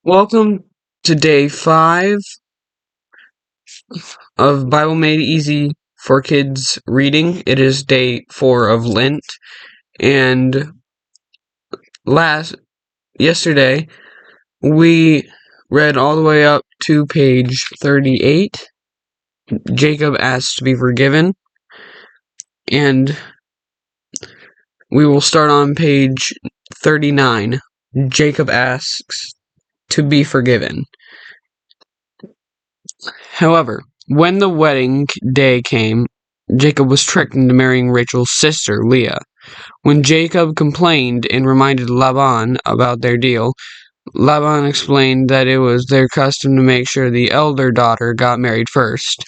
Welcome to day 5 of Bible Made Easy for Kids reading. It is day 4 of Lent, and yesterday we read all the way up to page 38. Jacob asks to be forgiven, and we will start on page 39. Jacob asks to be forgiven. However, when the wedding day came, Jacob was tricked into marrying Rachel's sister, Leah. When Jacob complained and reminded Laban about their deal, Laban explained that it was their custom to make sure the elder daughter got married first.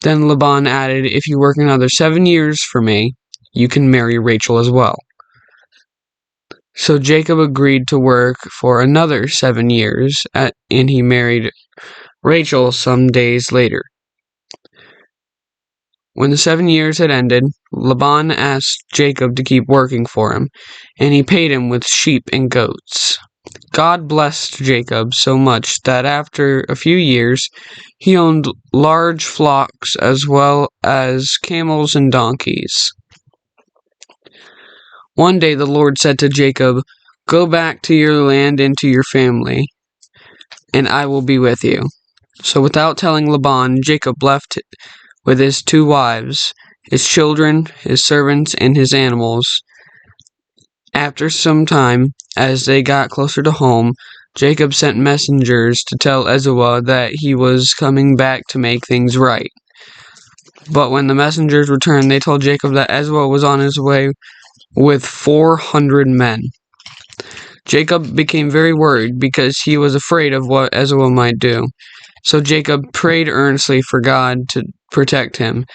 Then Laban added, "If you work another 7 years for me, you can marry Rachel as well." So Jacob agreed to work for another 7 years, and he married Rachel some days later. When the 7 years had ended, Laban asked Jacob to keep working for him, and he paid him with sheep and goats. God blessed Jacob so much that after a few years, he owned large flocks as well as camels and donkeys. One day the Lord said to Jacob, "Go back to your land and to your family, and I will be with you." So without telling Laban, Jacob left with his 2 wives, his children, his servants, and his animals. After some time, as they got closer to home, Jacob sent messengers to tell Esau that he was coming back to make things right. But when the messengers returned, they told Jacob that Esau was on his way with 400 men. Jacob became very worried because he was afraid of what Esau might do. So Jacob prayed earnestly for God to protect him,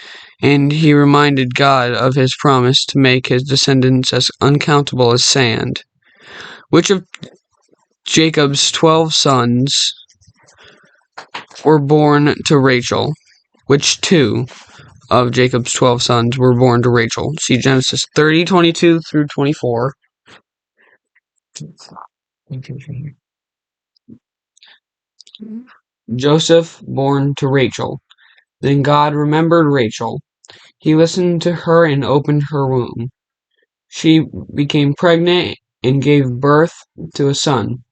and he reminded God of his promise to make his descendants as uncountable as sand. Which of Jacob's 12 sons were born to Rachel? Which 2 of Jacob's 12 sons were born to Rachel? See Genesis 30:22 through 24. Joseph born to Rachel. Then God remembered Rachel. He listened to her and opened her womb. She became pregnant and gave birth to a son,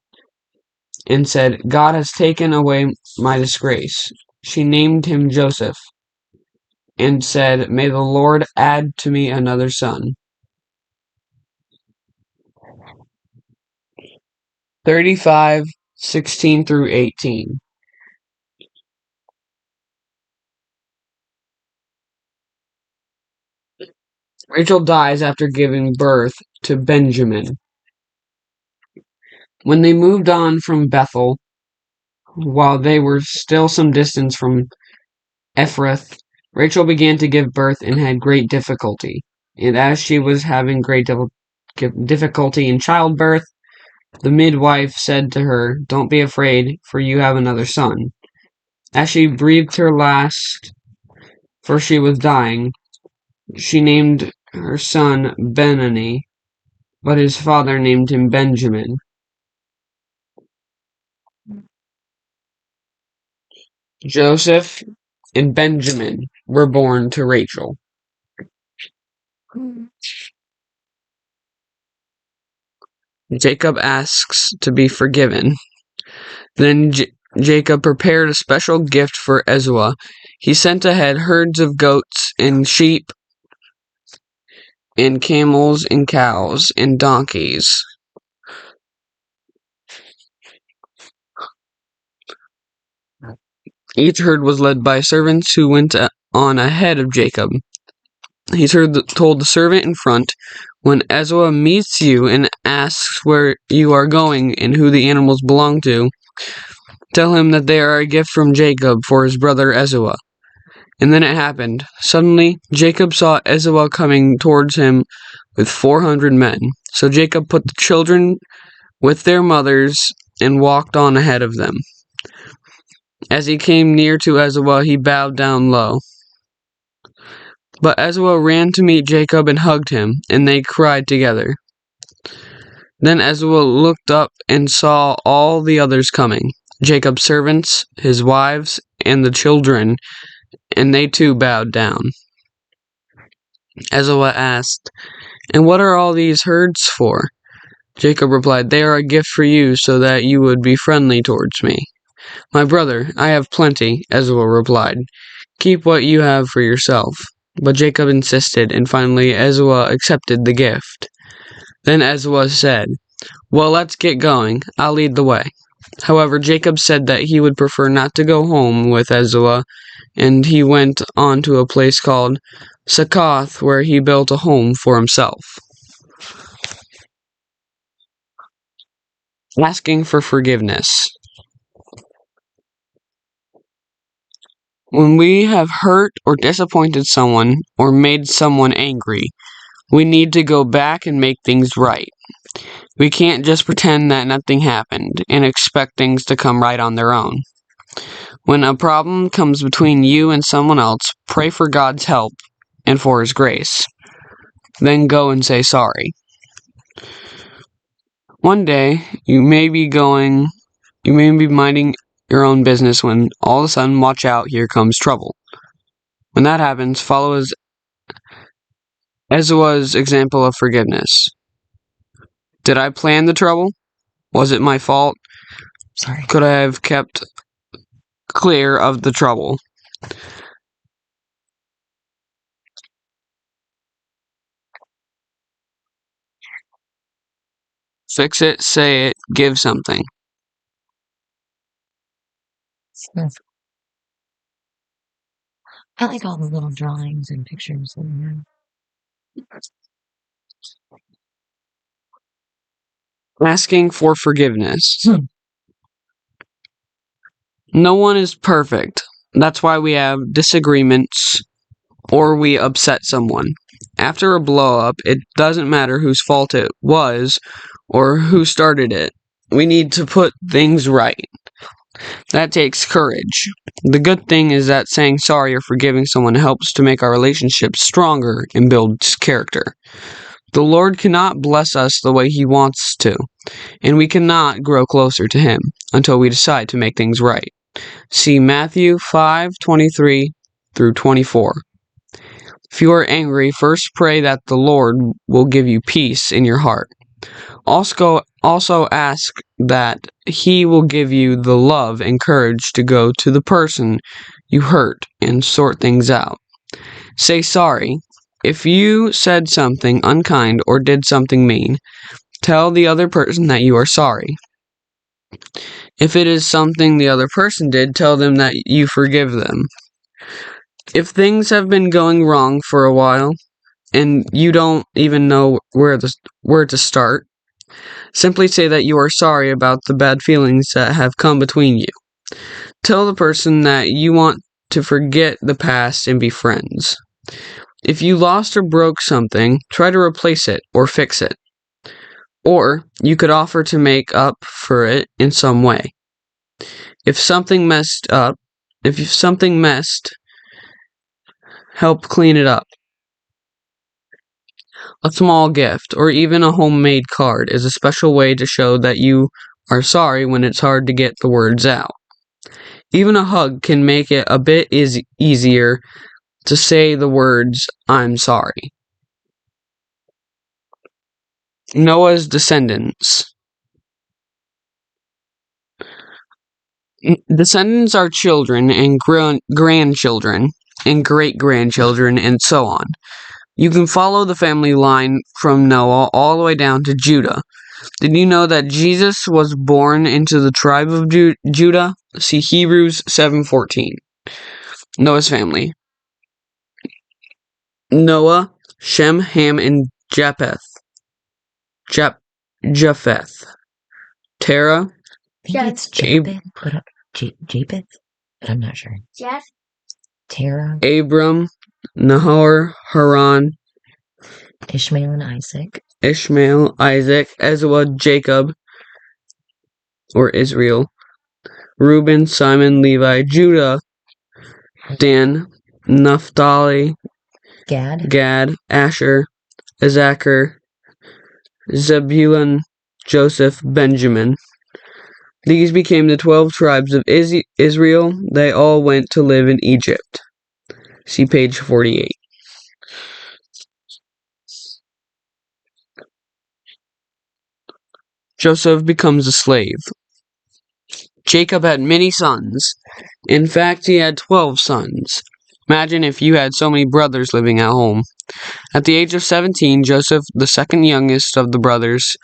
and said, "God has taken away my disgrace." She named him Joseph, and said, "May the Lord add to me another son." 35:16 through 18. Rachel dies after giving birth to Benjamin. When they moved on from Bethel, while they were still some distance from Ephrath, Rachel began to give birth and had great difficulty. And as she was having great difficulty in childbirth, the midwife said to her, "Don't be afraid, for you have another son." As she breathed her last, for she was dying, she named her son Ben-Oni, but his father named him Benjamin. Joseph and Benjamin were born to Rachel. Jacob asks to be forgiven. Then Jacob prepared a special gift for Esau. He sent ahead herds of goats and sheep and camels and cows and donkeys. Each herd was led by servants who went on ahead of Jacob. He told the servant in front, "When Esau meets you and asks where you are going and who the animals belong to, tell him that they are a gift from Jacob for his brother Esau." And then it happened. Suddenly, Jacob saw Esau coming towards him with 400 men. So Jacob put the children with their mothers and walked on ahead of them. As he came near to Esau, he bowed down low. But Esau ran to meet Jacob and hugged him, and they cried together. Then Ezra looked up and saw all the others coming, Jacob's servants, his wives, and the children, and they too bowed down. Ezra asked, "And what are all these herds for?" Jacob replied, "They are a gift for you, so that you would be friendly towards me." "My brother, I have plenty," Ezra replied. "Keep what you have for yourself." But Jacob insisted, and finally Ezra accepted the gift. Then Ezra said, "Well, let's get going. I'll lead the way." However, Jacob said that he would prefer not to go home with Ezra, and he went on to a place called Succoth, where he built a home for himself. Asking for forgiveness. When we have hurt or disappointed someone or made someone angry, we need to go back and make things right. We can't just pretend that nothing happened and expect things to come right on their own. When a problem comes between you and someone else, pray for God's help and for His grace. Then go and say sorry. One day, you may be minding your own business when all of a sudden, watch out, here comes trouble. When that happens, follow Ezra's example of forgiveness. Did I plan the trouble? Was it my fault? Sorry. Could I have kept clear of the trouble? Fix it, say it, give something. I like all the little drawings and pictures in there. Asking for forgiveness. No one is perfect. That's why we have disagreements or we upset someone. After a blow-up, it doesn't matter whose fault it was or who started it. We need to put things right. That takes courage. The good thing is that saying sorry or forgiving someone helps to make our relationships stronger and builds character. The Lord cannot bless us the way He wants to, and we cannot grow closer to Him until we decide to make things right. See Matthew 5:23 through 24. If you are angry, first pray that the Lord will give you peace in your heart. Also ask that He will give you the love and courage to go to the person you hurt and sort things out. Say sorry. If you said something unkind or did something mean, tell the other person that you are sorry. If it is something the other person did, tell them that you forgive them. If things have been going wrong for a while and you don't even know where to start, simply say that you are sorry about the bad feelings that have come between you. Tell the person that you want to forget the past and be friends. If you lost or broke something, try to replace it or fix it. Or you could offer to make up for it in some way. If something messed, help clean it up. A small gift, or even a homemade card, is a special way to show that you are sorry when it's hard to get the words out. Even a hug can make it a bit easier to say the words, "I'm sorry." Noah's descendants. Descendants are children and grandchildren and great-grandchildren and so on. You can follow the family line from Noah all the way down to Judah. Did you know that Jesus was born into the tribe of Judah? See Hebrews 7:14. Noah's family. Noah, Shem, Ham, and Japheth. Japheth. Terah. I think it's Japheth, Japheth, but I'm not sure. Jeff. Terah, Abram, Nahor, Haran, Ishmael, and Isaac. Ishmael, Isaac, Ezra, Jacob, or Israel, Reuben, Simon, Levi, Judah, Dan, Naphtali, Gad, Asher, Issachar, Zebulun, Joseph, Benjamin. These became the 12 tribes of Israel. They all went to live in Egypt. See page 48. Joseph becomes a slave. Jacob had many sons. In fact, he had 12 sons. Imagine if you had so many brothers living at home. At the age of 17, Joseph, the second youngest of the brothers,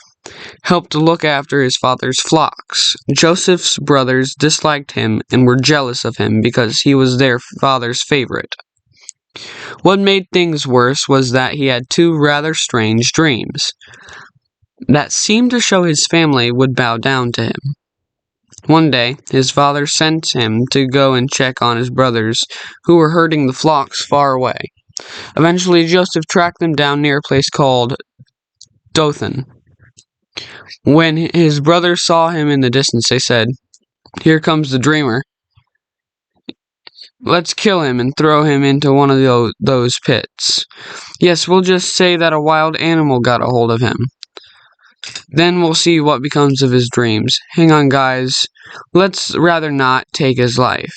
helped to look after his father's flocks. Joseph's brothers disliked him and were jealous of him because he was their father's favorite. What made things worse was that he had two rather strange dreams that seemed to show his family would bow down to him. One day, his father sent him to go and check on his brothers, who were herding the flocks far away. Eventually, Joseph tracked them down near a place called Dothan. When his brothers saw him in the distance, they said, "Here comes the dreamer. Let's kill him and throw him into one of those pits. Yes, we'll just say that a wild animal got a hold of him. Then we'll see what becomes of his dreams. Hang on, guys. Let's rather not take his life."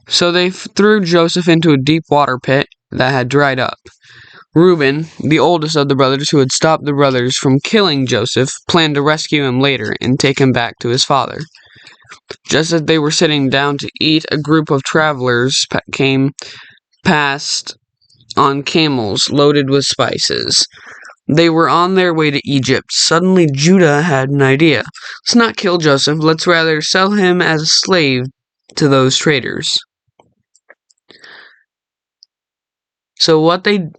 So they threw Joseph into a deep water pit that had dried up. Reuben, the oldest of the brothers who had stopped the brothers from killing Joseph, planned to rescue him later and take him back to his father. Just as they were sitting down to eat, a group of travelers came past on camels loaded with spices. They were on their way to Egypt. Suddenly, Judah had an idea. Let's not kill Joseph. Let's rather sell him as a slave to those traders. So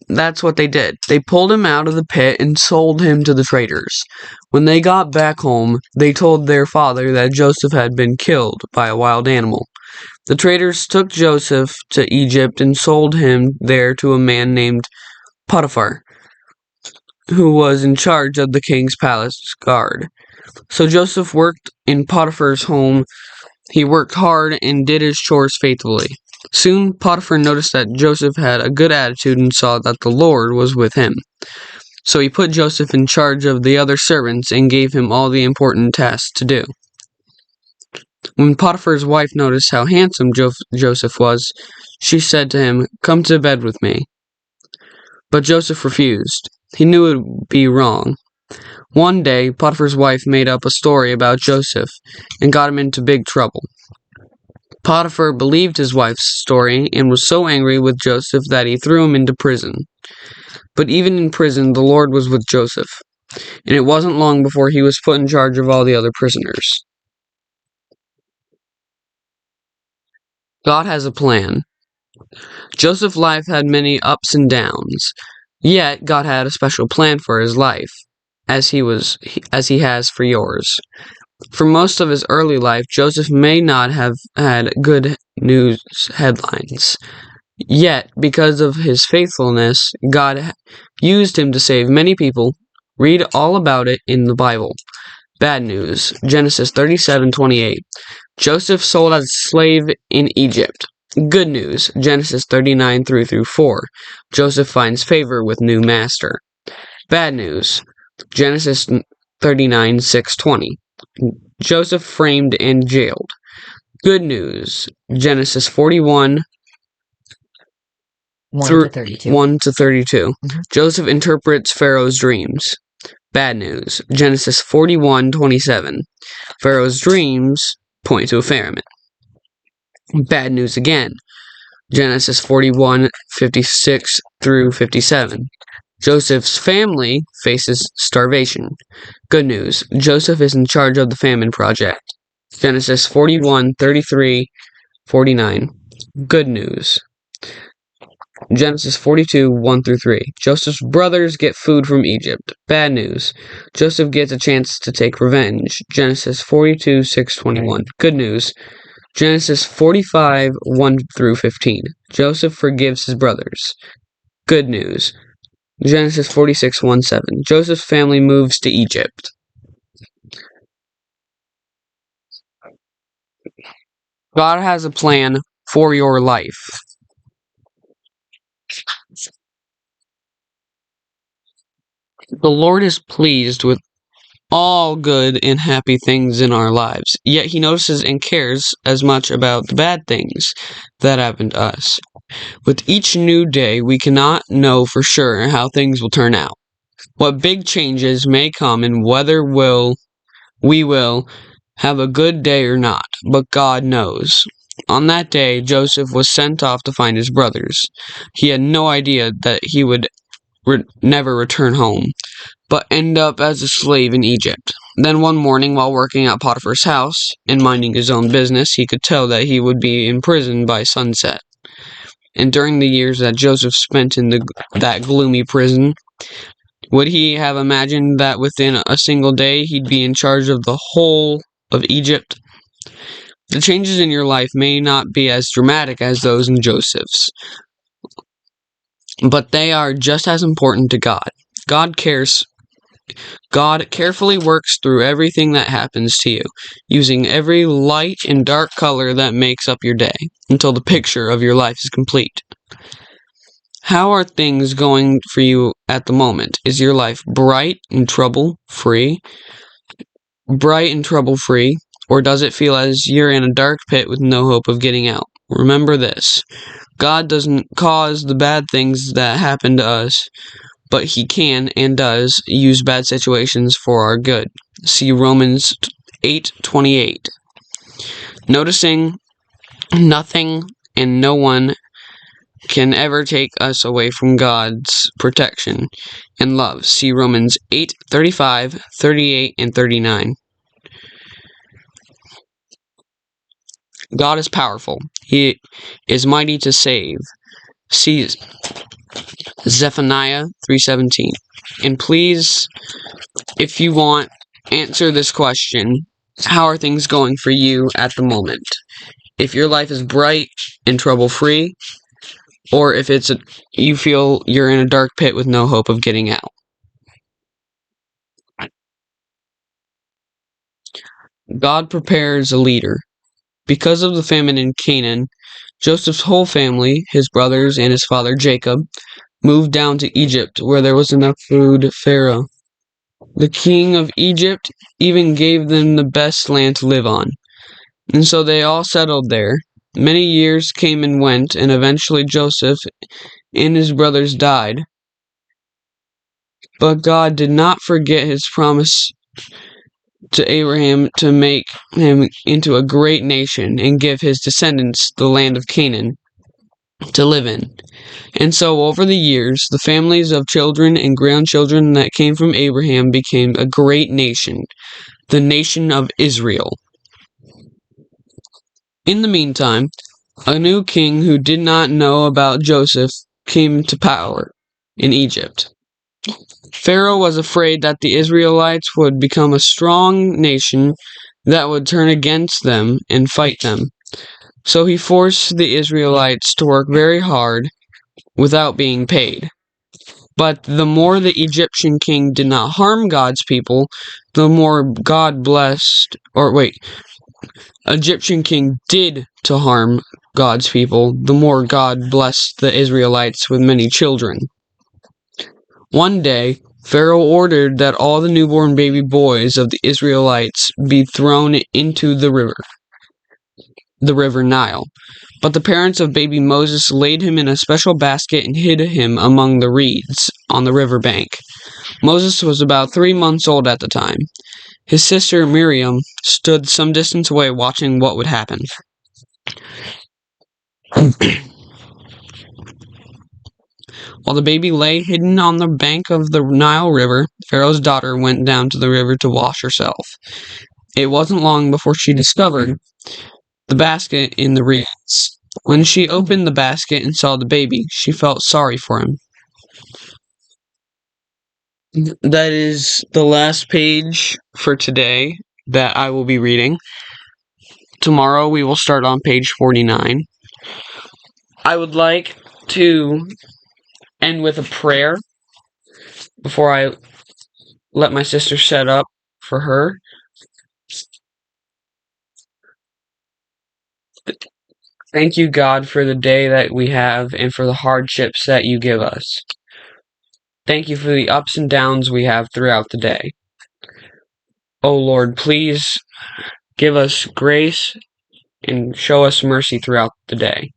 that's what they did. They pulled him out of the pit and sold him to the traders. When they got back home, they told their father that Joseph had been killed by a wild animal. The traders took Joseph to Egypt and sold him there to a man named Potiphar, who was in charge of the king's palace guard. So Joseph worked in Potiphar's home. He worked hard and did his chores faithfully. Soon Potiphar noticed that Joseph had a good attitude and saw that the Lord was with him. So he put Joseph in charge of the other servants and gave him all the important tasks to do. When Potiphar's wife noticed how handsome Joseph was, she said to him, "Come to bed with me." But Joseph refused. He knew it would be wrong. One day, Potiphar's wife made up a story about Joseph and got him into big trouble. Potiphar believed his wife's story and was so angry with Joseph that he threw him into prison. But even in prison, the Lord was with Joseph, and it wasn't long before he was put in charge of all the other prisoners. God has a plan. Joseph's life had many ups and downs, yet God had a special plan for his life, as he has for yours. For most of his early life, Joseph may not have had good news headlines. Yet, because of his faithfulness, God used him to save many people. Read all about it in the Bible. Bad news, Genesis 37:28. Joseph sold as a slave in Egypt. Good news, Genesis 39:3-4. Joseph finds favor with new master. Bad news, Genesis 39:6-20. Joseph framed and jailed. Good news, Genesis 41 1 to 32. 1 to 32. Mhm. Joseph interprets Pharaoh's dreams. Bad news, Genesis 41:27. Pharaoh's dreams point to a famine. Bad news again, Genesis 41:56-57. Joseph's family faces starvation. Good news, Joseph is in charge of the famine project. Genesis 41:33-49. Good news, Genesis 42:1-3. Joseph's brothers get food from Egypt. Bad news, Joseph gets a chance to take revenge. Genesis 42:6-21. Good news, Genesis 45:1-15. Joseph forgives his brothers. Good news, Genesis 46:1-7. Joseph's family moves to Egypt. God has a plan for your life. The Lord is pleased with all good and happy things in our lives, yet he notices and cares as much about the bad things that happen to us. With each new day, we cannot know for sure how things will turn out, what big changes may come, and whether we will have a good day or not, but God knows. On that day, Joseph was sent off to find his brothers. He had no idea that he would never return home, but end up as a slave in Egypt. Then one morning, while working at Potiphar's house and minding his own business, he could tell that he would be in prison by sunset. And during the years that Joseph spent in that gloomy prison, would he have imagined that within a single day he'd be in charge of the whole of Egypt? The changes in your life may not be as dramatic as those in Joseph's, but they are just as important to God. God carefully works through everything that happens to you, using every light and dark color that makes up your day, until the picture of your life is complete. How are things going for you at the moment? Is your life bright and trouble-free? Or does it feel as you're in a dark pit with no hope of getting out? Remember this: God doesn't cause the bad things that happen to us, but he can and does use bad situations for our good. See Romans 8:28. Noticing nothing and no one can ever take us away from God's protection and love. See Romans 8:35, 38, and 39. God is powerful. He is mighty to save. See Zephaniah 3:17. And please, if you want, answer this question: how are things going for you at the moment? If your life is bright and trouble-free, or if you feel you're in a dark pit with no hope of getting out. God prepares a leader. Because of the famine in Canaan, Joseph's whole family, his brothers and his father Jacob, moved down to Egypt, where there was enough food. Pharaoh, the king of Egypt, even gave them the best land to live on, and so they all settled there. Many years came and went, and eventually Joseph and his brothers died. But God did not forget his promise to Abraham to make him into a great nation and give his descendants the land of Canaan to live in. And so over the years, the families of children and grandchildren that came from Abraham became a great nation, the nation of Israel. In the meantime, a new king who did not know about Joseph came to power in Egypt. Pharaoh was afraid that the Israelites would become a strong nation that would turn against them and fight them. So he forced the Israelites to work very hard without being paid. But the more the Egyptian king did not harm God's people, the more God blessed, Egyptian king did to harm God's people, the more God blessed the Israelites with many children. One day, Pharaoh ordered that all the newborn baby boys of the Israelites be thrown into the river Nile. But the parents of baby Moses laid him in a special basket and hid him among the reeds on the river bank. Moses was about 3 months old at the time. His sister Miriam stood some distance away watching what would happen. While the baby lay hidden on the bank of the Nile River, Pharaoh's daughter went down to the river to wash herself. It wasn't long before she discovered the basket in the reeds. When she opened the basket and saw the baby, she felt sorry for him. That is the last page for today that I will be reading. Tomorrow we will start on page 49. I would like to end with a prayer before I let my sister set up for her. Thank you, God, for the day that we have and for the hardships that you give us. Thank you for the ups and downs we have throughout the day. O Lord, please give us grace and show us mercy throughout the day.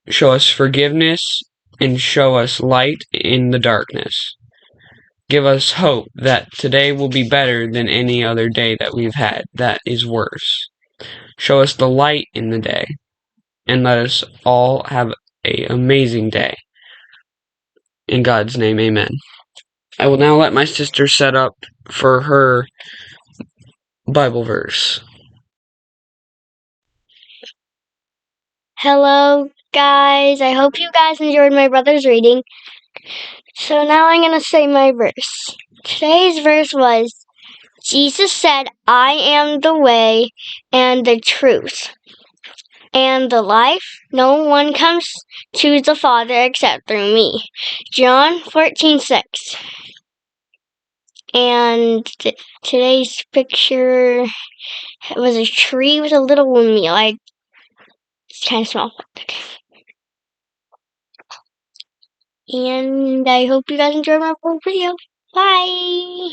Show us forgiveness and show us light in the darkness. Give us hope that today will be better than any other day that we've had that is worse. Show us the light in the day, and let us all have an amazing day. In God's name, amen. I will now let my sister set up for her Bible verse. Hello, guys. I hope you guys enjoyed my brother's reading. So now I'm going to say my verse. Today's verse was, Jesus said, I am the way and the truth and the life. No one comes to the Father except through me. John 14:6. And today's picture was a tree with a little windmill. It's kind of small. And I hope you guys enjoyed my full video. Bye!